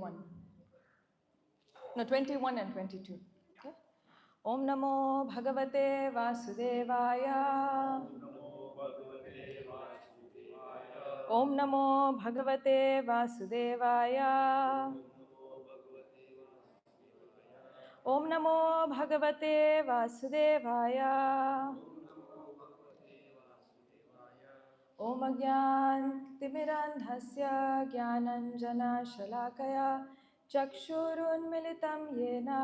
21. No, 21 and 22. Okay. Om Namo Bhagavate Vasudevaya. Om Namo Bhagavate Vasudevaya. Om Namo Bhagavate Vasudevaya. Om Ajnantimirandhasya Jnananjana Shalakaya Chakshurunmilitam Yena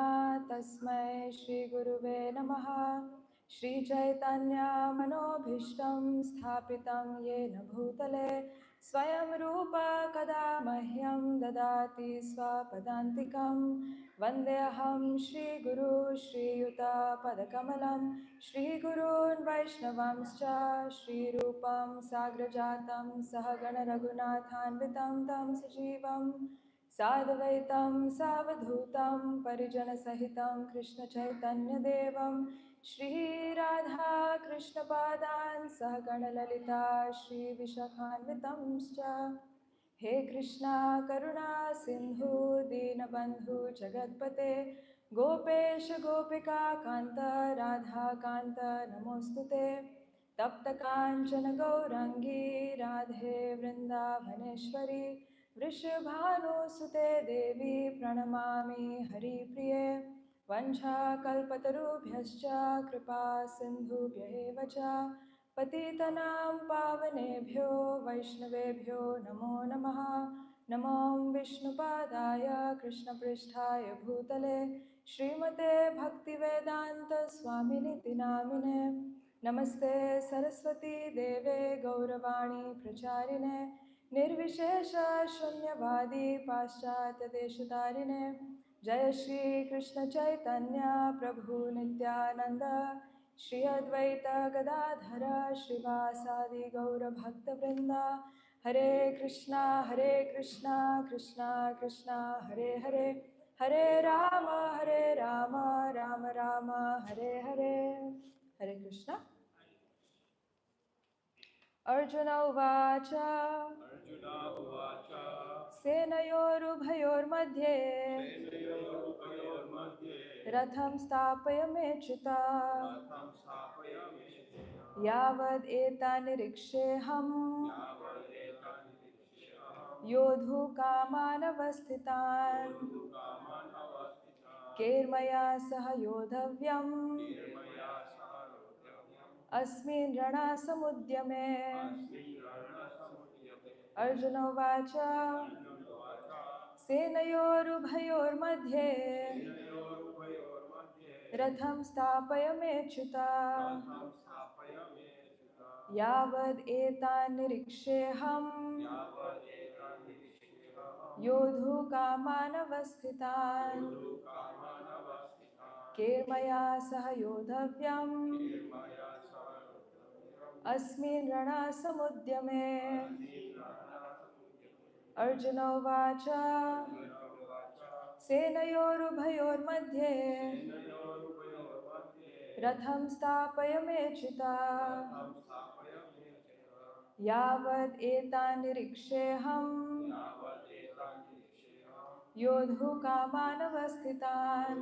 Tasmai Shri Guruve Namaha. Shri Chaitanya Manobhishtam Sthapitam Yena Bhutale Swayam Rupa Kada Mahyam Dadati Swapadantikam Vandeham Shri Guru Shri Yuta Padakamalam Shri Gurun Vaishnavamscha Shri Rupam Sagrajatam Sahagana Raghunathanvitam Tam Sajivam Sadvaitam Savadhutam Parijana Sahitam Krishna Chaitanya Devam Shri Radha Krishna Padan Sahagana Lalita Shri Vishakhanvitamscha He Krishna Karuna Sindhu Dinabandhu Jagatpate Gopesh Gopika Kanta Radha Kanta Namostute Tapta Kanchana Gaurangi Radhe Vrindavaneshwari Vrishabhanu Sute Devi Pranamami Hari Priye Vancha Kalpatarubhyascha Kripa Sindhubhya Evacha Patitanam Pavanebhyo Vaishnavebhyo Namo Namaha Namo Vishnupadaya Krishna Pristhaya Bhutale Srimate Bhaktivedanta Swaminiti Namine Namaste Saraswati Deve Gauravani Pracharine Nirvishesha Shunyavadi Paschatya Deshatarine Jaya Shri Krishna Chaitanya Prabhu Nityananda Shri Advaita Gadadhara Srivasadi Gaura Bhakta Vrinda Hare Krishna Krishna Krishna Hare Hare Hare Rama Rama Rama Hare Hare Hare Krishna. Arjuna Uvacha Senayorubhayormadhye Ratham Stapayamechita Yavad Etaniriksheham Yodhu Kamanavasthitan Kermaya Saha Yodhavyam Asmin Rana Samudyame Arjuna Vacha Senayorubhayormadhye Ratham Stapayamechita Yavad Etaniriksheham Yodhu Kamanavasthitan Kermaya Saha Yodhavyam Asmin Rana Samudyame Arjuna Vacha Senayorubhayormadhye Ratham Stapayamechita Yavad Etaniriksheham Yodhu Kamanavasthitan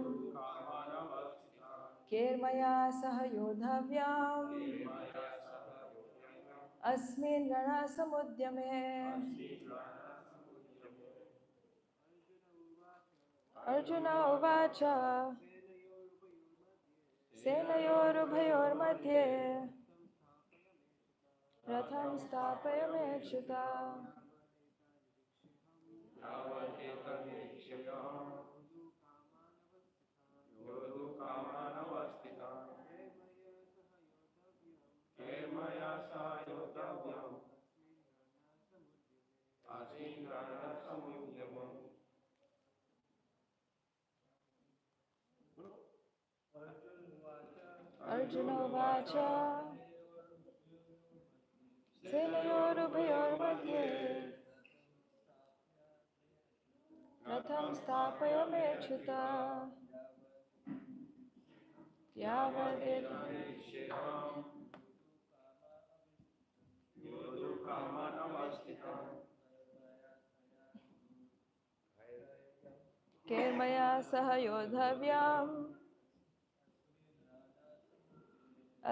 Kermaya Saha Yodhavyam Asmin Rana Samudyame Arjuna Uvacha Senayorubhayormadhye Ratham Stapayamechita Arjuna Vacha Senayorubhayormadhye Ratham Stapayamechita Yavad केर्मया सह योद्धव्यम्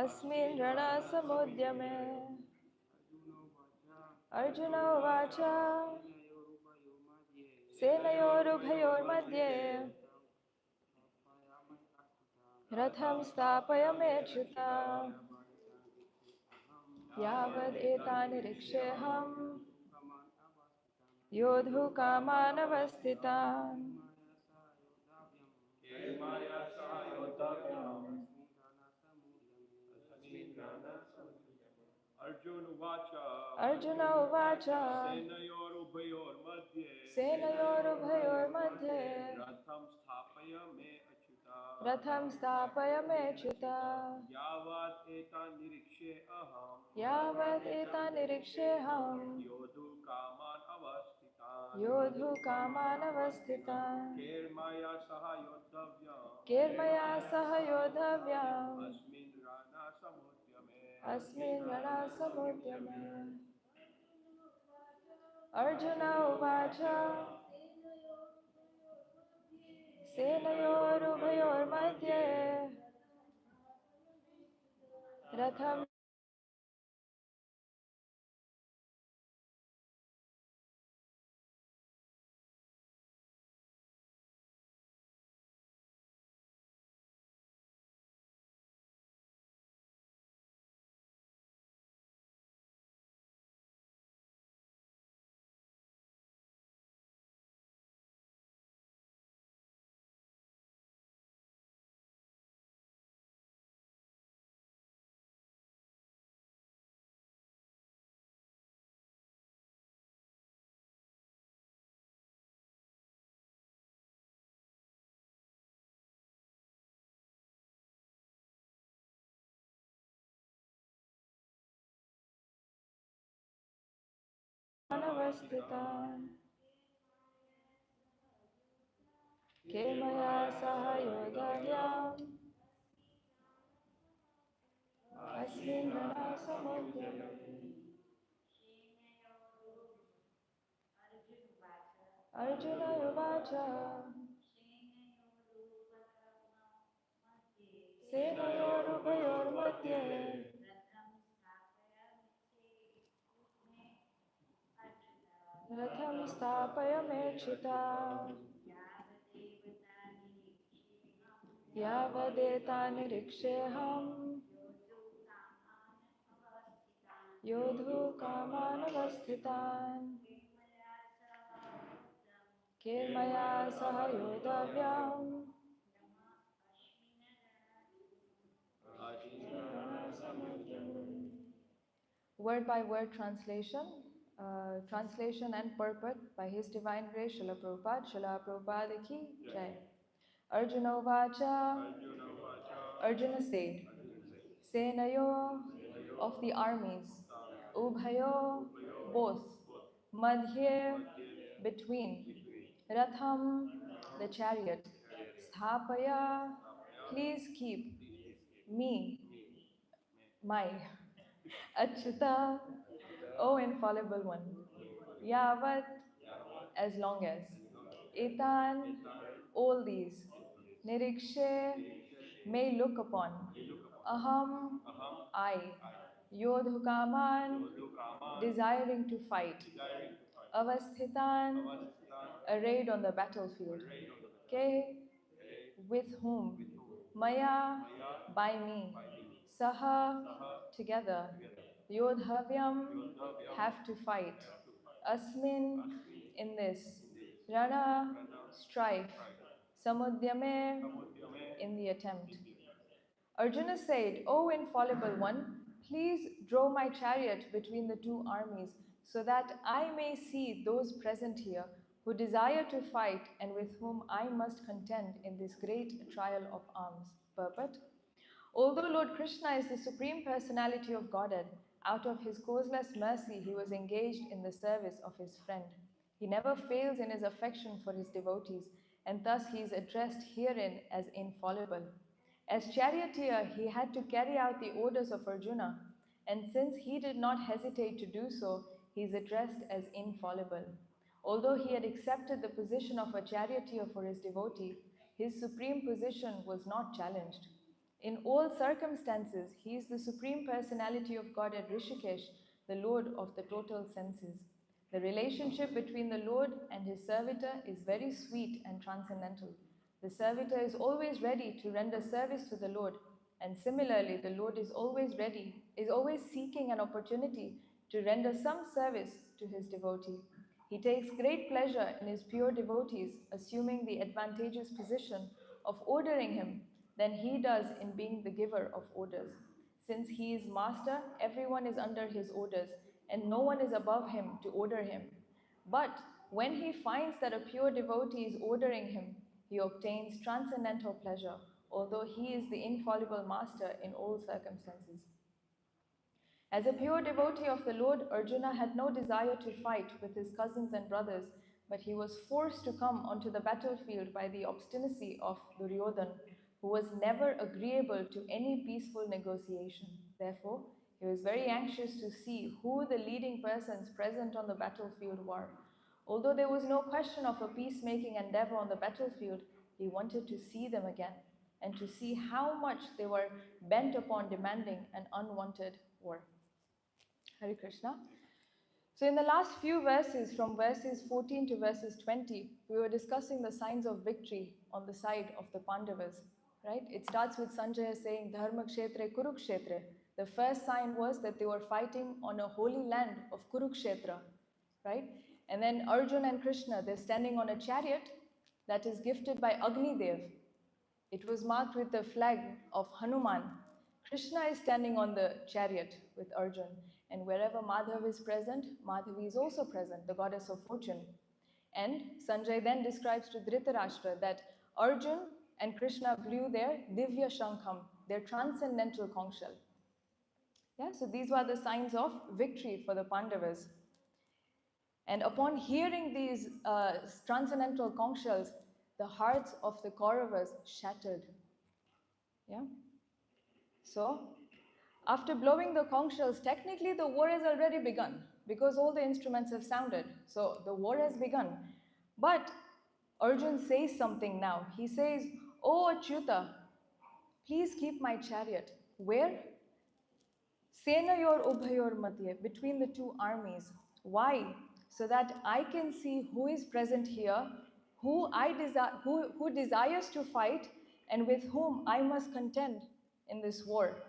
अस्मिन् रणसमुद्यमे अर्जुन उवाच सेनयोरुभयोर्मध्ये रथं स्थापयमेच्युत यावदेतानिरीक्षेऽहम् योद्धुकामानवस्थितान् अर्जुन उवाच सेनयोरुभयोर्मध्ये रथं स्थापयमेच्युत यावदेतान्निरीक्षेऽहम् योद्धुकामानवस्थितान् केर्मया सह योद्धव्यम् अस्मिन् रणसमुद्यमे अर्जुन उवाच सेनयोरुभयोर्मध्ये रथं अनवस्थितान् केर्मया सह योद्धव्यम् अस्मिन् रणसमुद्यमे अर्जुन उवाच सेनयोरुभयोर्मध्ये रथं स्थापयमेच्युता यावदेतान्निरीक्षेऽहम् योद्धुकामानवस्थितान् केर्मया सह योद्धव्यम् Word by word translation, translation and purport by His Divine Grace Srila Prabhupada, Srila Prabhupada ki Jai. Arjuna Vacha, Arjuna said, Senayo of the armies, Ubhayo both, Madhye between, Ratham the chariot, Sthapaya please keep, me, my, Achyuta, O infallible one, Yavat as long as, Etan all these, Nirikshe may look upon, Aham I, Yodhukaman desiring to fight, Avasthitan arrayed on the battlefield, Ke with whom, Maya by me, Saha together, Yodhavyam have to fight, Asmin in this, Rana strife, Samudyame in the attempt. Arjuna said, O infallible one, please draw my chariot between the two armies so that I may see those present here who desire to fight and with whom I must contend in this great trial of arms. Purport. Although Lord Krishna is the Supreme Personality of Godhead, out of his causeless mercy he was engaged in the service of his friend. He never fails in his affection for his devotees, and thus he is addressed herein as infallible. As charioteer, he had to carry out the orders of Arjuna, and since he did not hesitate to do so, he is addressed as infallible. Although he had accepted the position of a charioteer for his devotee, his supreme position was not challenged. In all circumstances, he is the supreme personality of God at Rishikesh, the Lord of the total senses. The relationship between the Lord and his servitor is very sweet and transcendental. The servitor is always ready to render service to the Lord, and similarly, the Lord is always seeking an opportunity to render some service to his devotee. He takes great pleasure in his pure devotees assuming the advantageous position of ordering him than he does in being the giver of orders. Since he is master, everyone is under his orders, and no one is above him to order him. But when he finds that a pure devotee is ordering him, he obtains transcendental pleasure, although he is the infallible master in all circumstances. As a pure devotee of the Lord, Arjuna had no desire to fight with his cousins and brothers, but he was forced to come onto the battlefield by the obstinacy of Duryodhan, who was never agreeable to any peaceful negotiation. Therefore, he was very anxious to see who the leading persons present on the battlefield were. Although there was no question of a peacemaking endeavor on the battlefield, he wanted to see them again and to see how much they were bent upon demanding an unwanted war. Hare Krishna. So, in the last few verses, from verses 14 to verses 20, we were discussing the signs of victory on the side of the Pandavas. Right? It starts with Sanjaya saying, Dharma Kshetre Kurukshetre. The first sign was that they were fighting on a holy land of Kurukshetra. Right? And then Arjuna and Krishna, they're standing on a chariot that is gifted by Agni Dev. It was marked with the flag of Hanuman. Krishna is standing on the chariot with Arjun, and wherever Madhav is present, Madhavi is also present, the goddess of fortune. And Sanjay then describes to Dhritarashtra that Arjun and Krishna blew their Divya Shankham, their transcendental conch shell. Yeah, so these were the signs of victory for the Pandavas. And upon hearing these transcendental conch shells, the hearts of the Kauravas shattered. Yeah. So, after blowing the conch shells, technically the war has already begun because all the instruments have sounded. So, the war has begun. But Arjun says something now. He says, "Oh Achyuta, please keep my chariot." Where? Senayor Ubhayor Madhye, between the two armies. Why? So that I can see who is present here, who desires to fight, and with whom I must contend in this war.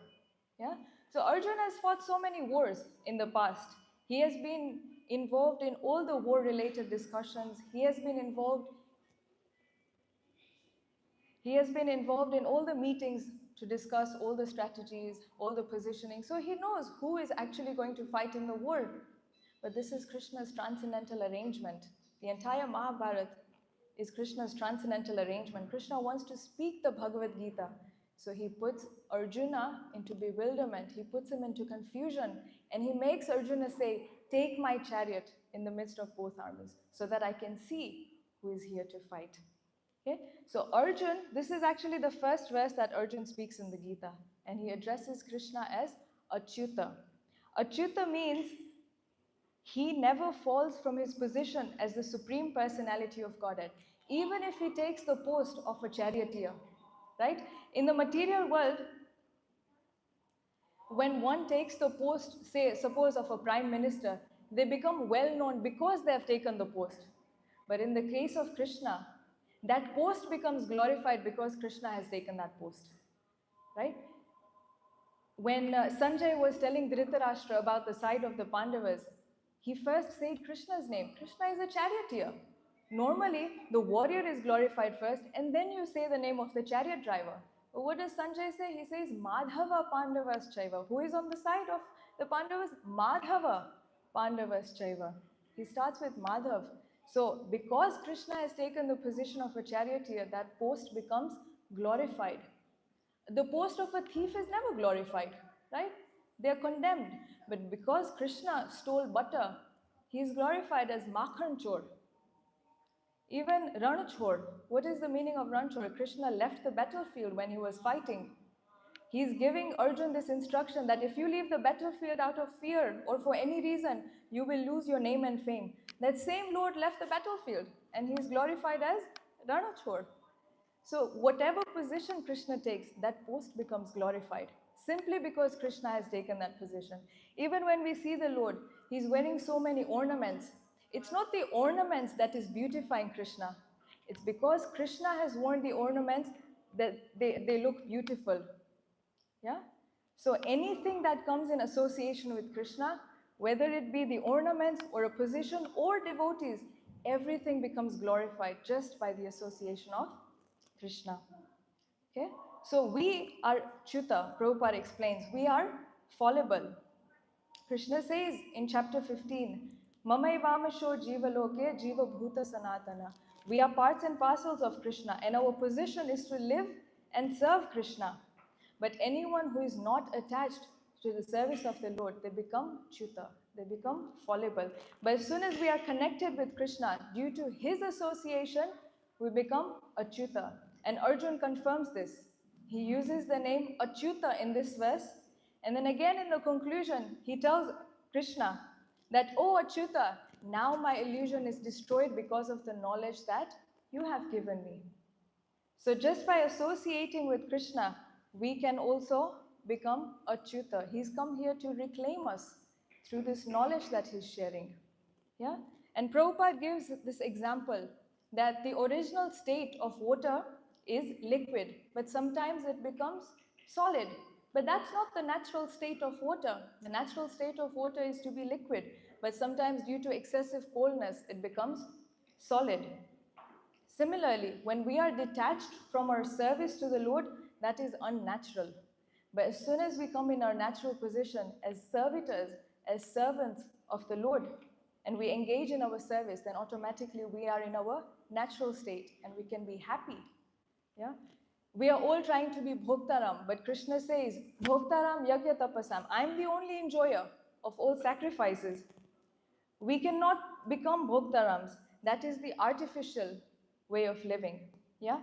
Yeah? So Arjuna has fought so many wars in the past. He has been involved in all the war-related discussions. He has been involved in all the meetings to discuss all the strategies, all the positioning. So he knows who is actually going to fight in the war. But this is Krishna's transcendental arrangement. The entire Mahabharata is Krishna's transcendental arrangement. Krishna wants to speak the Bhagavad Gita. So he puts Arjuna into bewilderment. He puts him into confusion. And he makes Arjuna say, "Take my chariot in the midst of both armies so that I can see who is here to fight." Okay? So Arjun, this is actually the first verse that Arjun speaks in the Gita. And he addresses Krishna as Achyuta. Achyuta means he never falls from his position as the supreme personality of Godhead, even if he takes the post of a charioteer. Right? In the material world, when one takes the post, say, suppose of a prime minister, they become well known because they have taken the post. But in the case of Krishna, that post becomes glorified because Krishna has taken that post. Right? When Sanjay was telling Dhritarashtra about the side of the Pandavas, he first said Krishna's name. Krishna is a charioteer. Normally, the warrior is glorified first, and then you say the name of the chariot driver. But what does Sanjay say? He says, Madhava Pandavas Chaiva. Who is on the side of the Pandavas? Madhava Pandavas Chaiva. He starts with Madhav. So, because Krishna has taken the position of a charioteer, that post becomes glorified. The post of a thief is never glorified, right? They are condemned. But because Krishna stole butter, he is glorified as Makhan Chor. Even Ranachor. What is the meaning of Ranachor? Krishna left the battlefield when he was fighting. He's giving Arjun this instruction that if you leave the battlefield out of fear or for any reason, you will lose your name and fame. That same Lord left the battlefield and he's glorified as Ranachor. So, whatever position Krishna takes, that post becomes glorified simply because Krishna has taken that position. Even when we see the Lord, he's wearing so many ornaments. It's not the ornaments that is beautifying Krishna, it's because Krishna has worn the ornaments that they look beautiful. Yeah? So anything that comes in association with Krishna, whether it be the ornaments or a position or devotees, everything becomes glorified just by the association of Krishna. Okay? So we are Chuta, Prabhupada explains, we are fallible. Krishna says in chapter 15, Mamaivamasho Jiva Loke Jiva Bhuta Sanatana. We are parts and parcels of Krishna, and our position is to live and serve Krishna. But anyone who is not attached to the service of the Lord, they become Chuta, they become fallible. But as soon as we are connected with Krishna, due to his association, we become Achyuta. And Arjun confirms this. He uses the name Achyuta in this verse. And then again in the conclusion, he tells Krishna that, oh Achyuta, now my illusion is destroyed because of the knowledge that you have given me. So just by associating with Krishna, we can also become Achyuta. He's come here to reclaim us through this knowledge that he's sharing. Yeah? And Prabhupada gives this example that the original state of water is liquid, but sometimes it becomes solid. But that's not the natural state of water. The natural state of water is to be liquid, but sometimes due to excessive coldness, it becomes solid. Similarly, when we are detached from our service to the Lord, that is unnatural. But as soon as we come in our natural position as servitors, as servants of the Lord, and we engage in our service, then automatically we are in our natural state and we can be happy. Yeah? We are all trying to be Bhoktaram, but Krishna says, Bhoktaram Yagya Tapasam. I'm the only enjoyer of all sacrifices. We cannot become Bhoktarams. That is the artificial way of living. Yeah?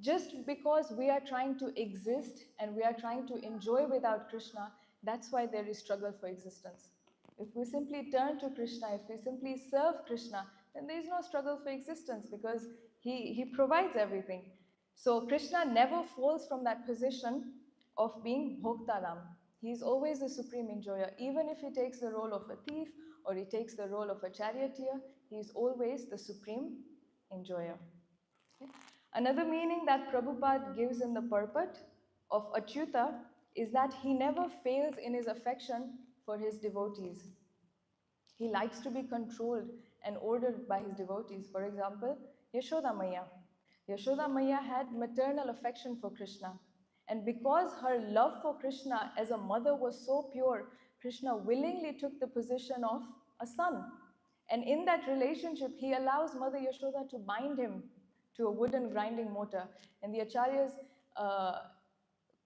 Just because we are trying to exist and we are trying to enjoy without Krishna, that's why there is struggle for existence. If we simply turn to Krishna, if we simply serve Krishna, then there is no struggle for existence because he provides everything. So Krishna never falls from that position of being Bhoktaram. He is always the supreme enjoyer. Even if he takes the role of a thief or he takes the role of a charioteer, he is always the supreme enjoyer. Okay? Another meaning that Prabhupada gives in the purport of Achyuta is that he never fails in his affection for his devotees. He likes to be controlled and ordered by his devotees. For example, Yashoda Maya. Yashoda Maya had maternal affection for Krishna. And because her love for Krishna as a mother was so pure, Krishna willingly took the position of a son. And in that relationship, he allows Mother Yashoda to bind him to a wooden grinding mortar. And the acharyas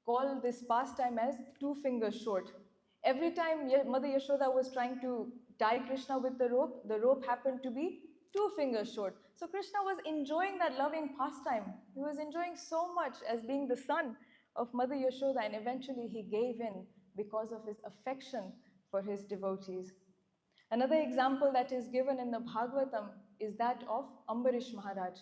call this pastime as 2 fingers short. Every time Mother Yashoda was trying to tie Krishna with the rope happened to be 2 fingers short. So Krishna was enjoying that loving pastime. He was enjoying so much as being the son of Mother Yashoda, and eventually he gave in because of his affection for his devotees. Another example that is given in the Bhagavatam is that of Ambarish Maharaj.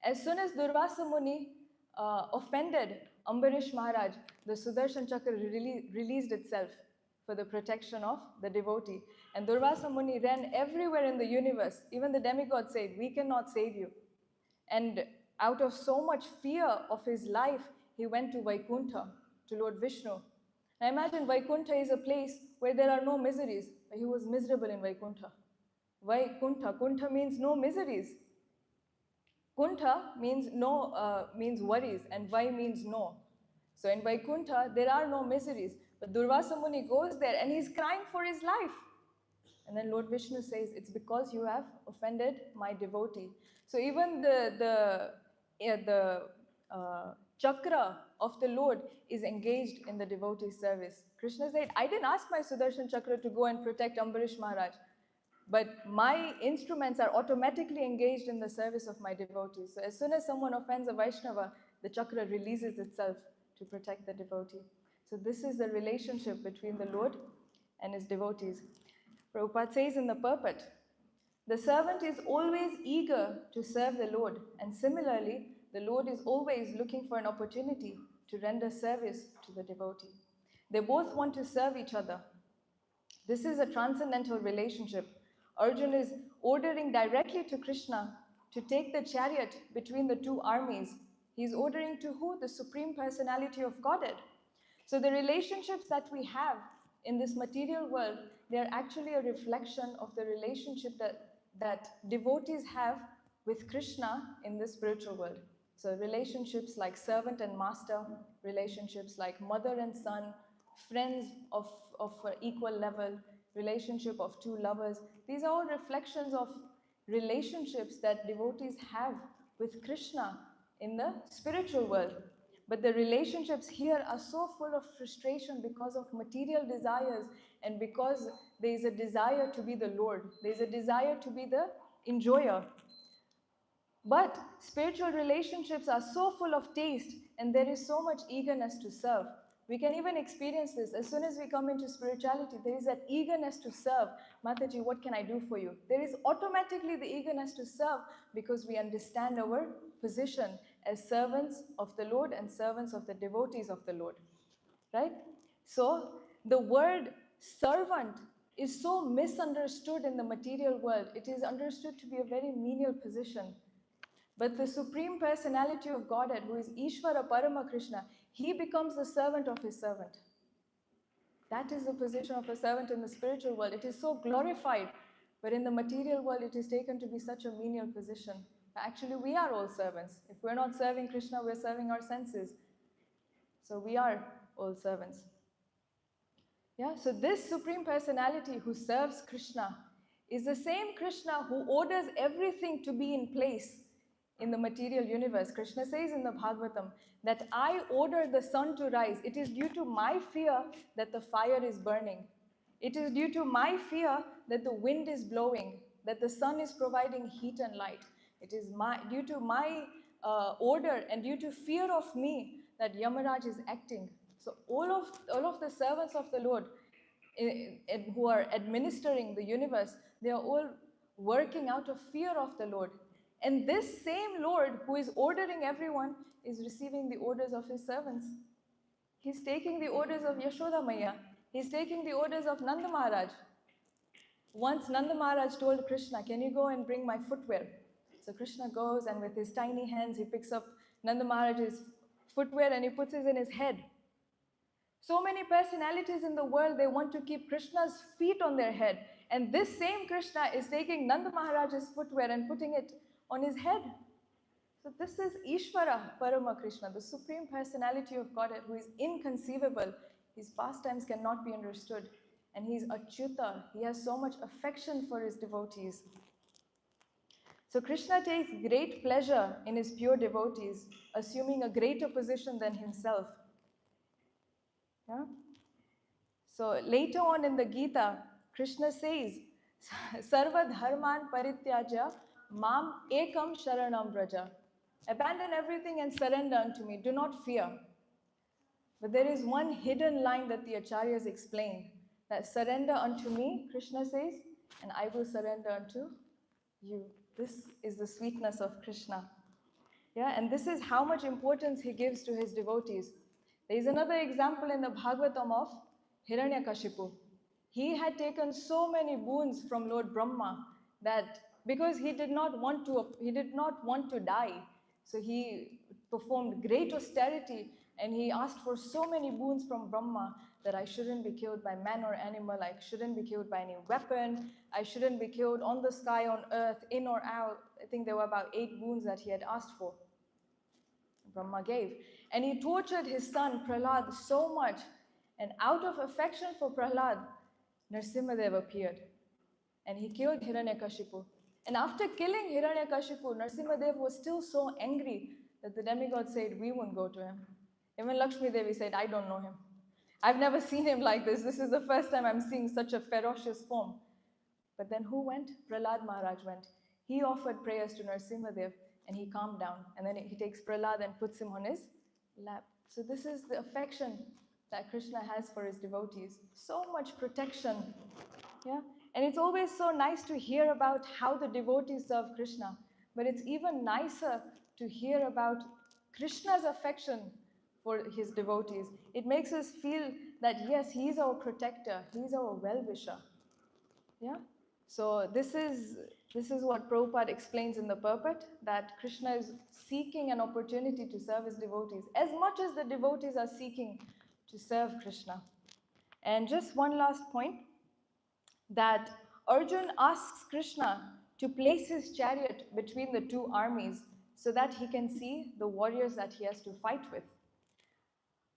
As soon as Durvasa Muni offended Ambarish Maharaj, the Sudarshan Chakra released itself for the protection of the devotee. And Durvasa Muni ran everywhere in the universe. Even the demigods said, we cannot save you. And out of so much fear of his life, he went to Vaikuntha, to Lord Vishnu. Now imagine Vaikuntha is a place where there are no miseries, but he was miserable in Vaikuntha. Vaikuntha, Kuntha means no miseries. Kuntha means no means worries, and Vai means no. So in Vaikuntha, there are no miseries. But Durvasa Muni goes there and he's crying for his life. And then Lord Vishnu says, it's because you have offended my devotee. So even the chakra of the Lord is engaged in the devotee's service. Krishna said, I didn't ask my Sudarshan chakra to go and protect Ambarish Maharaj. But my instruments are automatically engaged in the service of my devotees. So as soon as someone offends a Vaishnava, the chakra releases itself to protect the devotee. So this is the relationship between the Lord and his devotees. Prabhupada says in the purport, the servant is always eager to serve the Lord, and similarly, the Lord is always looking for an opportunity to render service to the devotee. They both want to serve each other. This is a transcendental relationship. Arjuna is ordering directly to Krishna to take the chariot between the two armies. He is ordering to who? The Supreme Personality of Godhead. So the relationships that we have in this material world, they are actually a reflection of the relationship that devotees have with Krishna in the spiritual world. So relationships like servant and master, relationships like mother and son, friends of equal level, relationship of two lovers. These are all reflections of relationships that devotees have with Krishna in the spiritual world. But the relationships here are so full of frustration because of material desires and because there is a desire to be the Lord. There is a desire to be the enjoyer. But spiritual relationships are so full of taste and there is so much eagerness to serve. We can even experience this. As soon as we come into spirituality, there is that eagerness to serve. Mataji, what can I do for you? There is automatically the eagerness to serve because we understand our position as servants of the Lord and servants of the devotees of the Lord. Right? So the word servant is so misunderstood in the material world. It is understood to be a very menial position. But the Supreme Personality of Godhead, who is Ishvara Parama Krishna, he becomes the servant of his servant. That is the position of a servant in the spiritual world. It is so glorified, but in the material world, it is taken to be such a menial position. Actually, we are all servants. If we're not serving Krishna, we're serving our senses. So we are all servants. Yeah, so this Supreme Personality who serves Krishna is the same Krishna who orders everything to be in place in the material universe. Krishna says in the Bhagavatam that I order the sun to rise. It is due to my fear that the fire is burning. It is due to my fear that the wind is blowing, that the sun is providing heat and light. It is due to my order and due to fear of me that Yamaraj is acting. So all of the servants of the Lord who are administering the universe, they are all working out of fear of the Lord. And this same Lord who is ordering everyone is receiving the orders of his servants. He's taking the orders of Yashoda Maya. He's taking the orders of Nanda Maharaj. Once Nanda Maharaj told Krishna, can you go and bring my footwear? So Krishna goes and with his tiny hands, he picks up Nanda Maharaj's footwear and he puts it in his head. So many personalities in the world, they want to keep Krishna's feet on their head. And this same Krishna is taking Nanda Maharaj's footwear and putting it on his head. So this is Ishvara Parama Krishna, the Supreme Personality of Godhead, who is inconceivable. His pastimes cannot be understood. And he's Achyuta. He has so much affection for his devotees. So Krishna takes great pleasure in his pure devotees, assuming a greater position than himself. Yeah? So later on in the Gita, Krishna says, Sarva dharman parityaja mam ekam sharanam vraja. Abandon everything and surrender unto me. Do not fear. But there is one hidden line that the acharyas explain, that surrender unto me, Krishna says, and I will surrender unto you. This is the sweetness of Krishna. Yeah, and this is how much importance he gives to his devotees. There is another example in the Bhagavatam of Hiranyakashipu. He had taken so many boons from Lord Brahma that because he did not want to die, so he performed great austerity and he asked for so many boons from Brahma that I shouldn't be killed by man or animal, I shouldn't be killed by any weapon, I shouldn't be killed on the sky, on earth, in or out. I think there were about 8 boons that he had asked for. Brahma gave. And he tortured his son Prahlad so much. And out of affection for Prahlad, Narsimhadev appeared. And he killed Hiranyakashipu. And after killing Hiranyakashipu, Narsimhadev was still so angry that the demigod said, we won't go to him. Even Lakshmi Devi said, I don't know him. I've never seen him like this. This is the first time I'm seeing such a ferocious form. But then who went? Prahlad Maharaj went. He offered prayers to Narsimhadev and he calmed down. And then he takes Prahlad and puts him on his lap. So this is the affection that Krishna has for his devotees. So much protection. Yeah? And it's always so nice to hear about how the devotees serve Krishna. But it's even nicer to hear about Krishna's affection for his devotees. It makes us feel that yes, he's our protector, he's our well-wisher. Yeah? So this is what Prabhupada explains in the purport, that Krishna is seeking an opportunity to serve his devotees as much as the devotees are seeking to serve Krishna. And just one last point, that Arjun asks Krishna to place his chariot between the two armies so that he can see the warriors that he has to fight with.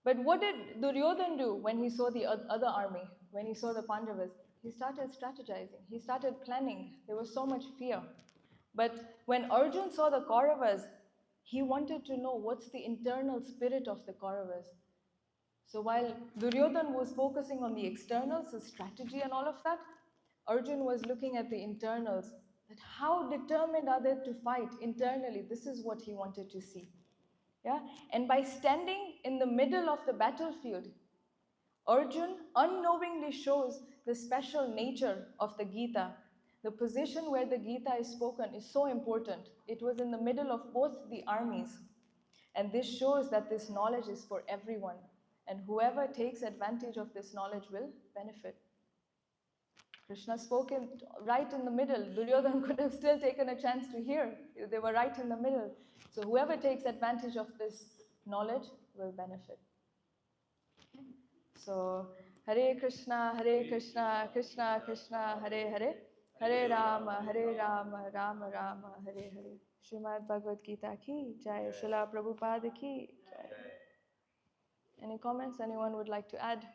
But what did Duryodhan do when he saw the other army, when he saw the Pandavas? He started strategizing, he started planning. There was so much fear. But when Arjun saw the Kauravas, he wanted to know what's the internal spirit of the Kauravas. So while Duryodhan was focusing on the externals, the strategy and all of that, Arjun was looking at the internals, that how determined are they to fight internally. This is what he wanted to see. Yeah? And by standing in the middle of the battlefield, Arjun unknowingly shows the special nature of the Gita. The position where the Gita is spoken is so important. It was in the middle of both the armies. And this shows that this knowledge is for everyone. And whoever takes advantage of this knowledge will benefit. Krishna spoke right in the middle. Duryodhan could have still taken a chance to hear. They were right in the middle. So whoever takes advantage of this knowledge will benefit. So Hare Krishna, Krishna Krishna, Hare Hare, Hare Rama, Rama Rama, Hare Hare. Srimad Bhagavad Gita ki Jai, Srila Prabhupada ki Jai. Any comments anyone would like to add?